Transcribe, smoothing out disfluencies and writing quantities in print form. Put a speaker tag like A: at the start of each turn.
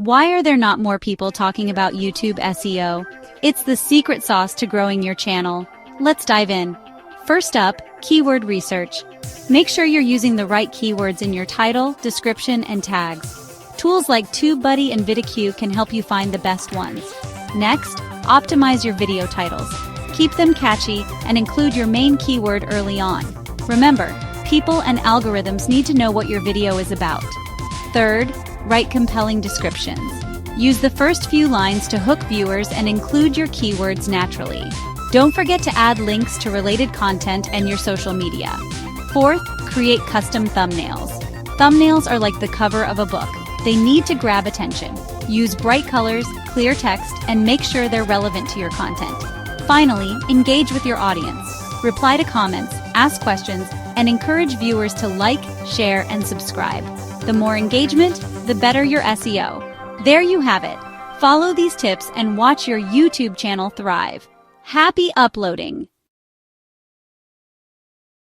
A: Why are there not more people talking about YouTube SEO? It's the secret sauce to growing your channel. Let's dive in. First up, keyword research. Make sure you're using the right keywords in your title, description, and tags. Tools like TubeBuddy and VidIQ can help you find the best ones. Next, optimize your video titles. Keep them catchy and include your main keyword early on. Remember, people and algorithms need to know what your video is about. Third, write compelling descriptions. Use the first few lines to hook viewers and include your keywords naturally. Don't forget to add links to related content and your social media. Fourth, create custom thumbnails. Thumbnails are like the cover of a book. They need to grab attention. Use bright colors, clear text, and make sure they're relevant to your content. Finally, engage with your audience. Reply to comments, ask questions, and encourage viewers to like, share, and subscribe. The more engagement, the better your SEO. There you have it. Follow these tips and watch your YouTube channel thrive. Happy uploading!